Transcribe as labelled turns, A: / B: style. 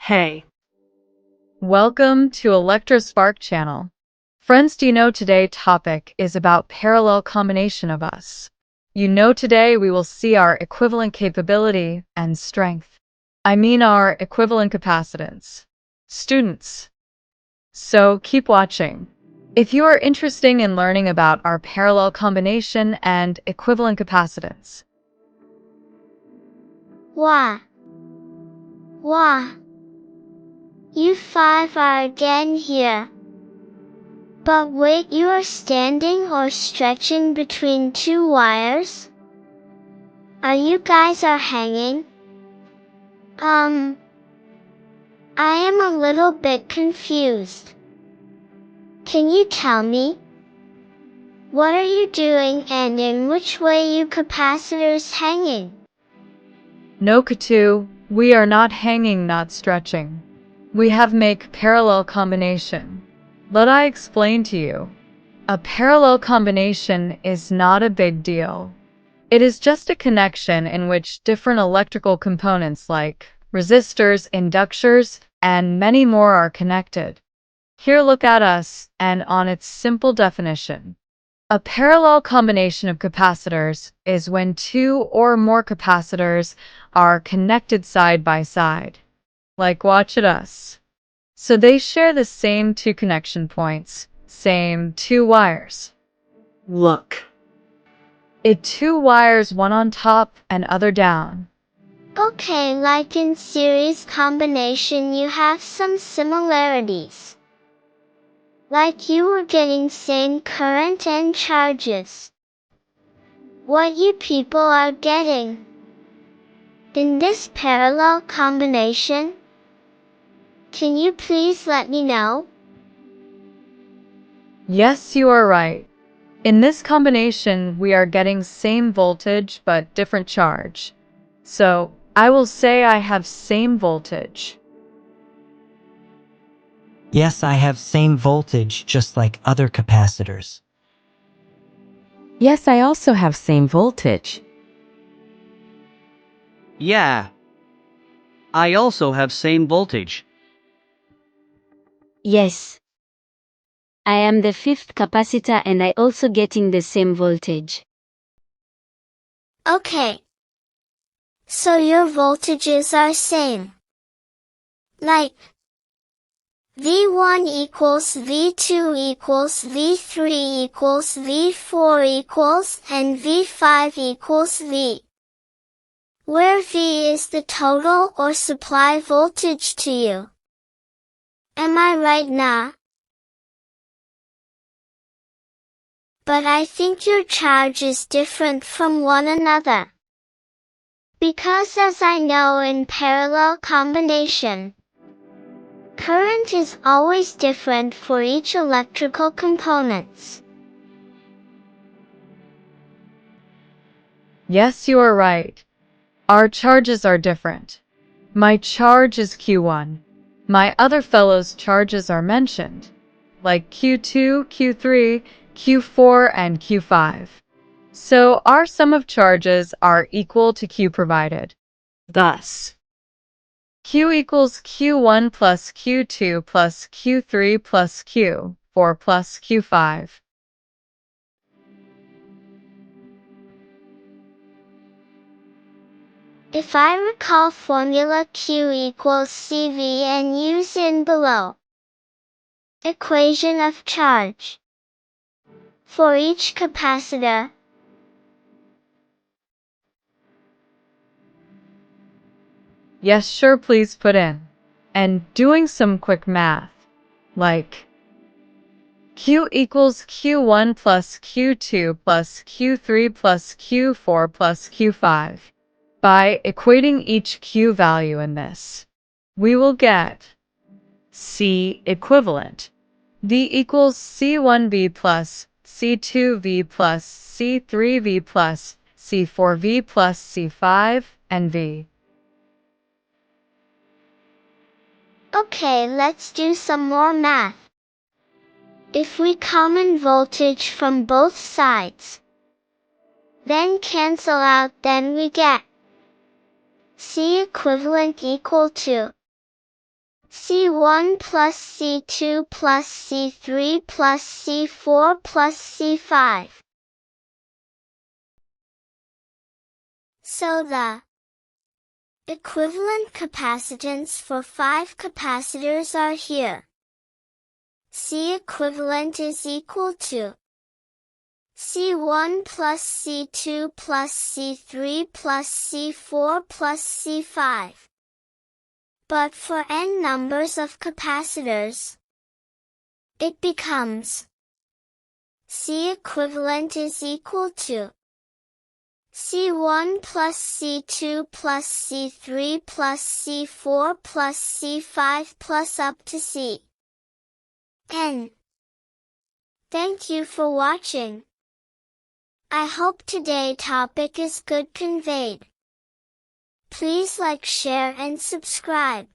A: Hey, welcome to ElectroSpark channel. Friends, do you know today's topic is about parallel combination of us. Today we will see our equivalent capability and strength. I mean our equivalent capacitance. Students, so keep watching. If you are interested in learning about our parallel combination and equivalent capacitance.
B: Wow. Wow. You five are again here. But wait, you are standing or stretching between two wires? Are you guys hanging? I am a little bit confused. Can you tell me? What are you doing and in which way you capacitors hanging?
A: No, Katu, we are not hanging, not stretching. We have make parallel combination. Let I explain to you. A parallel combination is not a big deal. It is just a connection in which different electrical components like resistors, inductors, and many more are connected. Here look at us and on its simple definition. A parallel combination of capacitors is when two or more capacitors are connected side by side. Like watch at us. So they share the same two connection points, same two wires.
C: Look.
A: It two wires, one on top and other down.
B: Okay, like in series combination you have some similarities. Like you were getting same current and charges. What you people are getting in this parallel combination? Can you please let me know?
A: Yes, you are right. In this combination, we are getting same voltage but different charge. So, I will say I have same voltage.
C: Yes, I have same voltage just like other capacitors.
D: Yes, I also have same voltage.
E: Yeah. I also have same voltage.
F: Yes. I am the fifth capacitor and I also getting the same voltage.
B: Okay. So your voltages are same. Like V1 equals V2 equals V3 equals V4 equals and V5 equals V. Where V is the total or supply voltage to you. Am I right now? But I think your charge is different from one another. Because as I know in parallel combination, current is always different for each electrical components.
A: Yes, you are right. Our charges are different. My charge is Q1. My other fellows' charges are mentioned, like Q2, Q3, Q4, and Q5. So our sum of charges are equal to Q provided. Thus, Q equals Q1 plus Q2 plus Q3 plus Q4 plus Q5.
B: If I recall formula Q equals CV and use in below equation of charge for each capacitor,
A: Yes, sure, please put in. And doing some quick math, like Q equals Q1 plus Q2 plus Q3 plus Q4 plus Q5. By equating each Q value in this, we will get C equivalent. V equals C1V plus C2V plus C3V plus C4V plus C5 and V.
B: okay, let's do some more math. If we common voltage from both sides, then cancel out, then we get C equivalent equal to C1 plus C2 plus C3 plus C4 plus C5. So the equivalent capacitance for 5 capacitors are here. C equivalent is equal to C1 plus C2 plus C3 plus C4 plus C5. But for n numbers of capacitors, it becomes C equivalent is equal to C1 plus C2 plus C3 plus C4 plus C5 plus up to C n. Thank you for watching. I hope today's topic is good conveyed. Please like, share and subscribe.